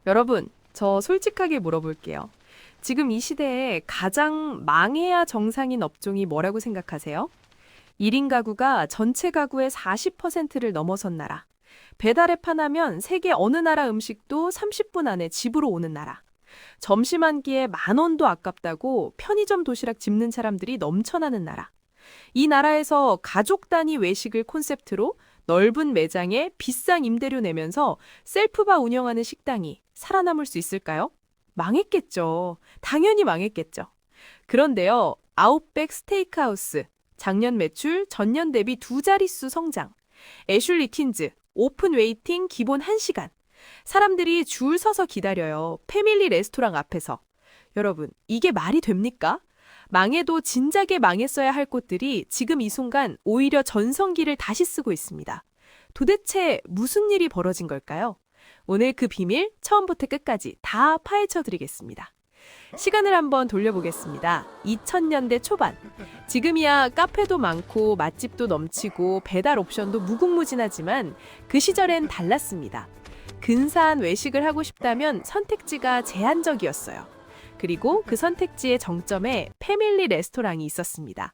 여러분, 저 솔직하게 물어볼게요. 지금 이 시대에 가장 망해야 정상인 업종이 뭐라고 생각하세요? 1인 가구가 전체 가구의 40%를 넘어선 나라. 배달앱 하나면 세계 어느 나라 음식도 30분 안에 집으로 오는 나라. 점심 한 끼에 10,000원도 아깝다고 편의점 도시락 집는 사람들이 넘쳐나는 나라. 이 나라에서 가족 단위 외식을 콘셉트로 넓은 매장에 비싼 임대료 내면서 셀프바 운영하는 식당이 살아남을 수 있을까요? 망했겠죠. 당연히 망했겠죠. 그런데요, 아웃백 스테이크하우스, 작년 매출 전년 대비 2자릿수 성장. 애슐리 퀸즈, 오픈 웨이팅 기본 1시간. 사람들이 줄 서서 기다려요. 패밀리 레스토랑 앞에서. 여러분, 이게 말이 됩니까? 망해도 진작에 망했어야 할 곳들이 지금 이 순간 오히려 전성기를 다시 쓰고 있습니다. 도대체 무슨 일이 벌어진 걸까요? 오늘 그 비밀 처음부터 끝까지 다 파헤쳐 드리겠습니다. 시간을 한번 돌려보겠습니다. 2000년대 초반. 지금이야 카페도 많고 맛집도 넘치고 배달 옵션도 무궁무진하지만 그 시절엔 달랐습니다. 근사한 외식을 하고 싶다면 선택지가 제한적이었어요. 그리고 그 선택지의 정점에 패밀리 레스토랑이 있었습니다.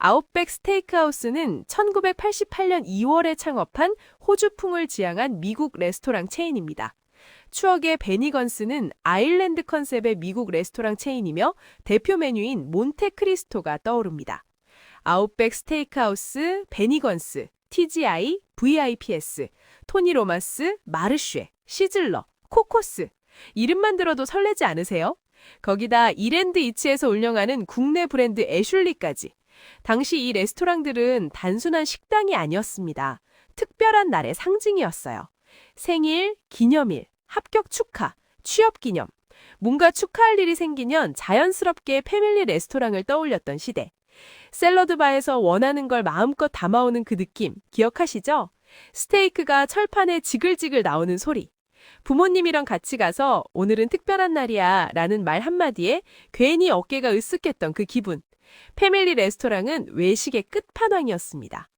아웃백 스테이크하우스는 1988년 2월에 창업한 호주풍을 지향한 미국 레스토랑 체인입니다. 추억의 베니건스는 아일랜드 컨셉의 미국 레스토랑 체인이며 대표 메뉴인 몬테크리스토가 떠오릅니다. 아웃백 스테이크하우스, 베니건스, TGI, VIPS, 토니 로마스, 마르쉐, 시즐러, 코코스. 이름만 들어도 설레지 않으세요? 거기다 이랜드 이츠에서 운영하는 국내 브랜드 애슐리까지. 당시 이 레스토랑들은 단순한 식당이 아니었습니다. 특별한 날의 상징이었어요. 생일, 기념일, 합격 축하, 취업 기념. 뭔가 축하할 일이 생기면 자연스럽게 패밀리 레스토랑을 떠올렸던 시대. 샐러드 바에서 원하는 걸 마음껏 담아오는 그 느낌 기억하시죠? 스테이크가 철판에 지글지글 나오는 소리. 부모님이랑 같이 가서 오늘은 특별한 날이야 라는 말 한마디에 괜히 어깨가 으쓱했던 그 기분. 패밀리 레스토랑은 외식의 끝판왕이었습니다.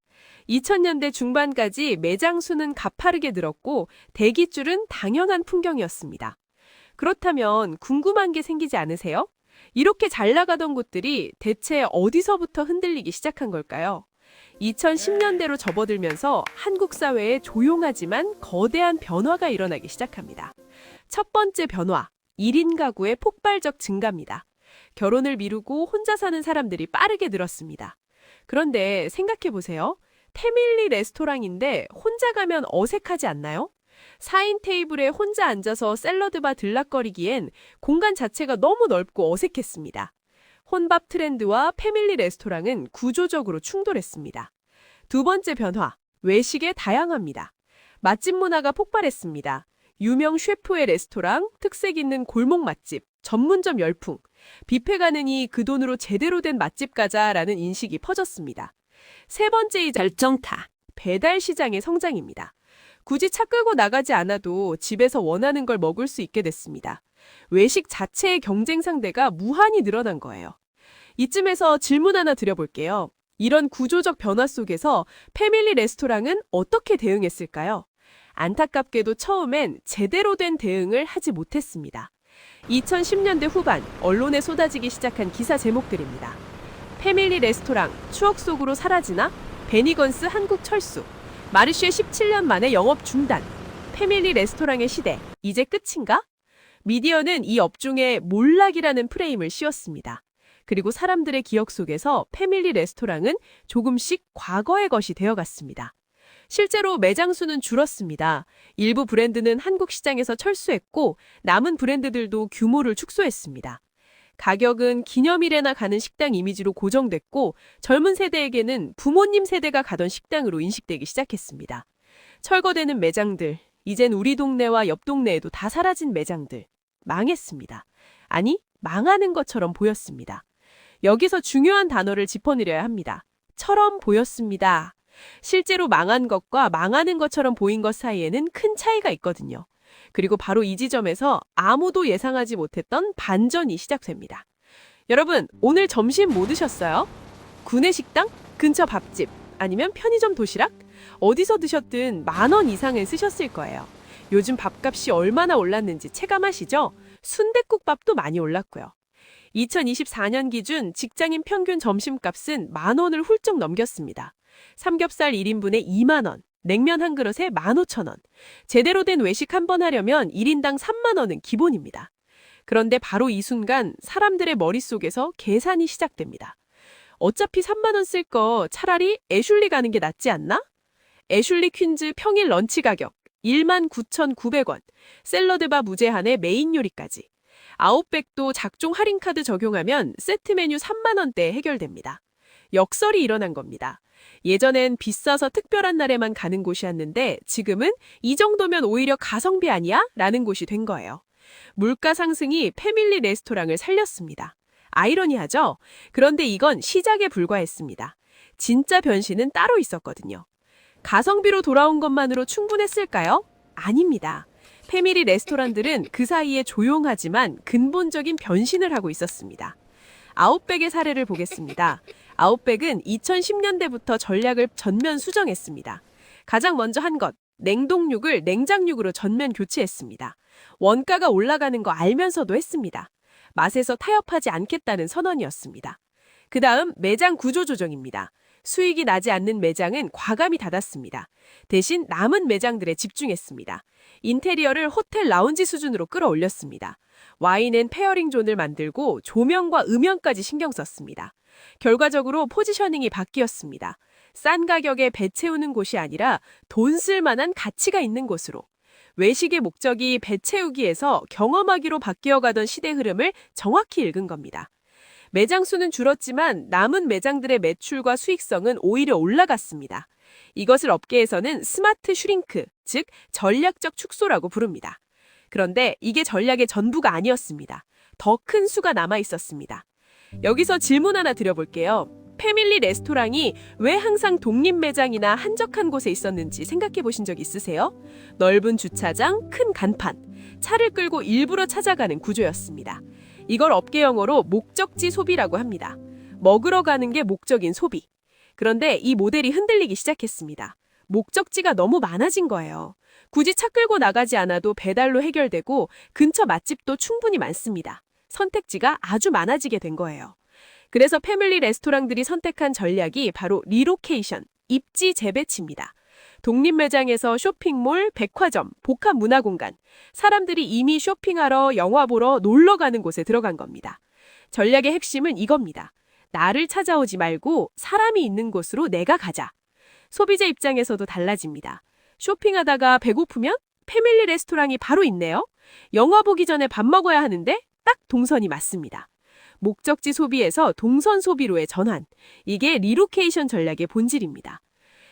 2000년대 중반까지 매장 수는 가파르게 늘었고 대기줄은 당연한 풍경이었습니다. 그렇다면 궁금한 게 생기지 않으세요? 이렇게 잘 나가던 곳들이 대체 어디서부터 흔들리기 시작한 걸까요? 2010년대로 접어들면서 한국 사회에 조용하지만 거대한 변화가 일어나기 시작합니다. 첫 번째 변화, 1인 가구의 폭발적 증가입니다. 결혼을 미루고 혼자 사는 사람들이 빠르게 늘었습니다. 그런데 생각해보세요. 패밀리 레스토랑인데 혼자 가면 어색하지 않나요? 4인 테이블에 혼자 앉아서 샐러드바 들락거리기엔 공간 자체가 너무 넓고 어색했습니다. 혼밥 트렌드와 패밀리 레스토랑은 구조적으로 충돌했습니다. 두 번째 변화, 외식의 다양합니다. 맛집 문화가 폭발했습니다. 유명 셰프의 레스토랑, 특색 있는 골목 맛집, 전문점 열풍, 뷔페 가느니 그 돈으로 제대로 된 맛집 가자라는 인식이 퍼졌습니다. 세 번째 결정타, 배달 시장의 성장입니다. 굳이 차 끌고 나가지 않아도 집에서 원하는 걸 먹을 수 있게 됐습니다. 외식 자체의 경쟁 상대가 무한히 늘어난 거예요. 이쯤에서 질문 하나 드려볼게요. 이런 구조적 변화 속에서 패밀리 레스토랑은 어떻게 대응했을까요? 안타깝게도 처음엔 제대로 된 대응을 하지 못했습니다. 2010년대 후반 언론에 쏟아지기 시작한 기사 제목들입니다. 패밀리 레스토랑 추억 속으로 사라지나? 베니건스 한국 철수. 마르쉐 17년 만에 영업 중단. 패밀리 레스토랑의 시대, 이제 끝인가? 미디어는 이 업종에 몰락이라는 프레임을 씌웠습니다. 그리고 사람들의 기억 속에서 패밀리 레스토랑은 조금씩 과거의 것이 되어갔습니다. 실제로 매장 수는 줄었습니다. 일부 브랜드는 한국 시장에서 철수했고 남은 브랜드들도 규모를 축소했습니다. 가격은 기념일에나 가는 식당 이미지로 고정됐고 젊은 세대에게는 부모님 세대가 가던 식당으로 인식되기 시작했습니다. 철거되는 매장들, 이젠 우리 동네와 옆 동네에도 다 사라진 매장들. 망했습니다. 아니, 망하는 것처럼 보였습니다. 여기서 중요한 단어를 짚어드려야 합니다. 처럼 보였습니다. 실제로 망한 것과 망하는 것처럼 보인 것 사이에는 큰 차이가 있거든요. 그리고 바로 이 지점에서 아무도 예상하지 못했던 반전이 시작됩니다. 여러분, 오늘 점심 뭐 드셨어요? 구내식당? 근처 밥집? 아니면 편의점 도시락? 어디서 드셨든 10,000원 이상은 쓰셨을 거예요. 요즘 밥값이 얼마나 올랐는지 체감하시죠? 순댓국밥도 많이 올랐고요. 2024년 기준 직장인 평균 점심값은 10,000원을 훌쩍 넘겼습니다. 삼겹살 1인분에 2만 원, 냉면 한 그릇에 15,000원. 제대로 된 외식 한 번 하려면 1인당 3만 원은 기본입니다. 그런데 바로 이 순간 사람들의 머릿속에서 계산이 시작됩니다. 어차피 3만 원 쓸 거 차라리 애슐리 가는 게 낫지 않나? 애슐리 퀸즈 평일 런치 가격 19,900원, 샐러드바 무제한에 메인 요리까지. 아웃백도 작종 할인 카드 적용하면 세트 메뉴 3만 원대에 해결됩니다. 역설이 일어난 겁니다. 예전엔 비싸서 특별한 날에만 가는 곳이었는데 지금은 이 정도면 오히려 가성비 아니야? 라는 곳이 된 거예요. 물가 상승이 패밀리 레스토랑을 살렸습니다. 아이러니하죠? 그런데 이건 시작에 불과했습니다. 진짜 변신은 따로 있었거든요. 가성비로 돌아온 것만으로 충분했을까요? 아닙니다. 패밀리 레스토랑들은 그 사이에 조용하지만 근본적인 변신을 하고 있었습니다. 아웃백의 사례를 보겠습니다. 아웃백은 2010년대부터 전략을 전면 수정했습니다. 가장 먼저 한 것, 냉동육을 냉장육으로 전면 교체했습니다. 원가가 올라가는 거 알면서도 했습니다. 맛에서 타협하지 않겠다는 선언이었습니다. 그 다음 매장 구조 조정입니다. 수익이 나지 않는 매장은 과감히 닫았습니다. 대신 남은 매장들에 집중했습니다. 인테리어를 호텔 라운지 수준으로 끌어올렸습니다. 와인 앤 페어링 존을 만들고 조명과 음향까지 신경 썼습니다. 결과적으로 포지셔닝이 바뀌었습니다. 싼 가격에 배 채우는 곳이 아니라 돈 쓸 만한 가치가 있는 곳으로. 외식의 목적이 배 채우기에서 경험하기로 바뀌어가던 시대 흐름을 정확히 읽은 겁니다. 매장 수는 줄었지만 남은 매장들의 매출과 수익성은 오히려 올라갔습니다. 이것을 업계에서는 스마트 슈링크, 즉 전략적 축소라고 부릅니다. 그런데 이게 전략의 전부가 아니었습니다. 더 큰 수가 남아 있었습니다. 여기서 질문 하나 드려볼게요. 패밀리 레스토랑이 왜 항상 독립 매장이나 한적한 곳에 있었는지 생각해 보신 적 있으세요? 넓은 주차장, 큰 간판, 차를 끌고 일부러 찾아가는 구조였습니다. 이걸 업계 용어로 목적지 소비라고 합니다. 먹으러 가는 게 목적인 소비. 그런데 이 모델이 흔들리기 시작했습니다. 목적지가 너무 많아진 거예요. 굳이 차 끌고 나가지 않아도 배달로 해결되고 근처 맛집도 충분히 많습니다. 선택지가 아주 많아지게 된 거예요. 그래서 패밀리 레스토랑들이 선택한 전략이 바로 리로케이션, 입지 재배치입니다. 독립 매장에서 쇼핑몰, 백화점, 복합 문화공간, 사람들이 이미 쇼핑하러, 영화 보러, 놀러 가는 곳에 들어간 겁니다. 전략의 핵심은 이겁니다. 나를 찾아오지 말고 사람이 있는 곳으로 내가 가자. 소비자 입장에서도 달라집니다. 쇼핑하다가 배고프면 패밀리 레스토랑이 바로 있네요. 영화 보기 전에 밥 먹어야 하는데 딱 동선이 맞습니다. 목적지 소비에서 동선 소비로의 전환. 이게 리로케이션 전략의 본질입니다.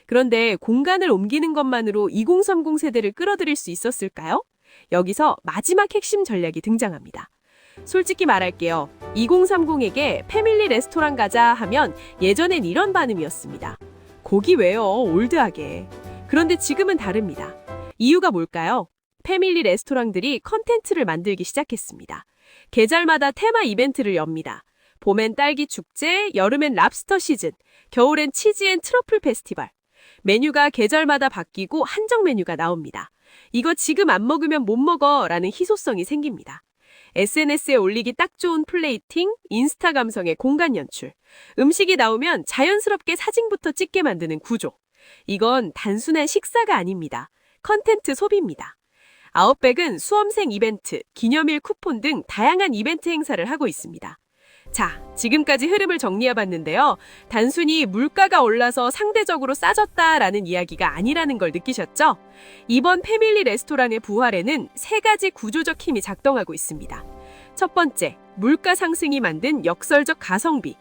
그런데 공간을 옮기는 것만으로 2030 세대를 끌어들일 수 있었을까요? 여기서 마지막 핵심 전략이 등장합니다. 솔직히 말할게요. 2030에게 패밀리 레스토랑 가자 하면 예전엔 이런 반응이었습니다. 거기 왜요? 올드하게. 그런데 지금은 다릅니다. 이유가 뭘까요? 패밀리 레스토랑들이 컨텐츠를 만들기 시작했습니다. 계절마다 테마 이벤트를 엽니다. 봄엔 딸기 축제, 여름엔 랍스터 시즌, 겨울엔 치즈 앤 트러플 페스티벌. 메뉴가 계절마다 바뀌고 한정 메뉴가 나옵니다. 이거 지금 안 먹으면 못 먹어 라는 희소성이 생깁니다. SNS에 올리기 딱 좋은 플레이팅, 인스타 감성의 공간 연출. 음식이 나오면 자연스럽게 사진부터 찍게 만드는 구조. 이건 단순한 식사가 아닙니다. 컨텐츠 소비입니다. 아웃백은 수험생 이벤트, 기념일 쿠폰 등 다양한 이벤트 행사를 하고 있습니다. 자, 지금까지 흐름을 정리해봤는데요. 단순히 물가가 올라서 상대적으로 싸졌다라는 이야기가 아니라는 걸 느끼셨죠? 이번 패밀리 레스토랑의 부활에는 3가지 구조적 힘이 작동하고 있습니다. 첫 번째, 물가 상승이 만든 역설적 가성비.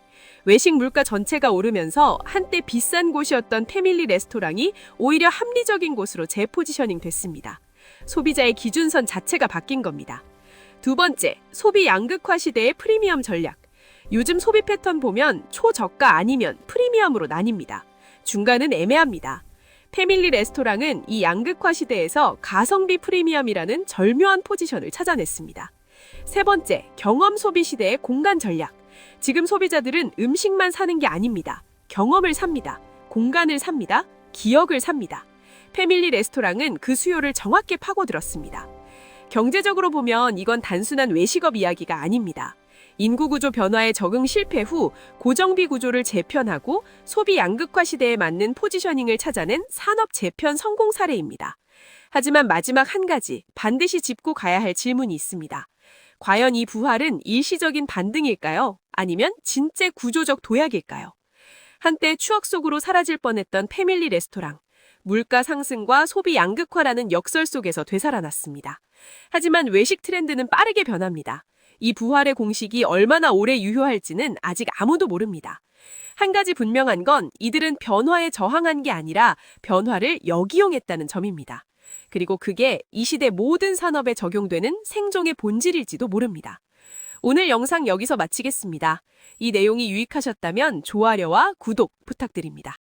외식 물가 전체가 오르면서 한때 비싼 곳이었던 패밀리 레스토랑이 오히려 합리적인 곳으로 재포지셔닝 됐습니다. 소비자의 기준선 자체가 바뀐 겁니다. 두 번째, 소비 양극화 시대의 프리미엄 전략. 요즘 소비 패턴 보면 초저가 아니면 프리미엄으로 나뉩니다. 중간은 애매합니다. 패밀리 레스토랑은 이 양극화 시대에서 가성비 프리미엄이라는 절묘한 포지션을 찾아냈습니다. 세 번째, 경험 소비 시대의 공간 전략. 지금 소비자들은 음식만 사는 게 아닙니다. 경험을 삽니다. 공간을 삽니다. 기억을 삽니다. 패밀리 레스토랑은 그 수요를 정확히 파고들었습니다. 경제적으로 보면 이건 단순한 외식업 이야기가 아닙니다. 인구 구조 변화에 적응 실패 후 고정비 구조를 재편하고 소비 양극화 시대에 맞는 포지셔닝을 찾아낸 산업 재편 성공 사례입니다. 하지만 마지막 한 가지 반드시 짚고 가야 할 질문이 있습니다. 과연 이 부활은 일시적인 반등일까요? 아니면 진짜 구조적 도약일까요? 한때 추억 속으로 사라질 뻔했던 패밀리 레스토랑. 물가 상승과 소비 양극화라는 역설 속에서 되살아났습니다. 하지만 외식 트렌드는 빠르게 변합니다. 이 부활의 공식이 얼마나 오래 유효할지는 아직 아무도 모릅니다. 한 가지 분명한 건 이들은 변화에 저항한 게 아니라 변화를 역이용했다는 점입니다. 그리고 그게 이 시대 모든 산업에 적용되는 생존의 본질일지도 모릅니다. 오늘 영상 여기서 마치겠습니다. 이 내용이 유익하셨다면 좋아요와 구독 부탁드립니다.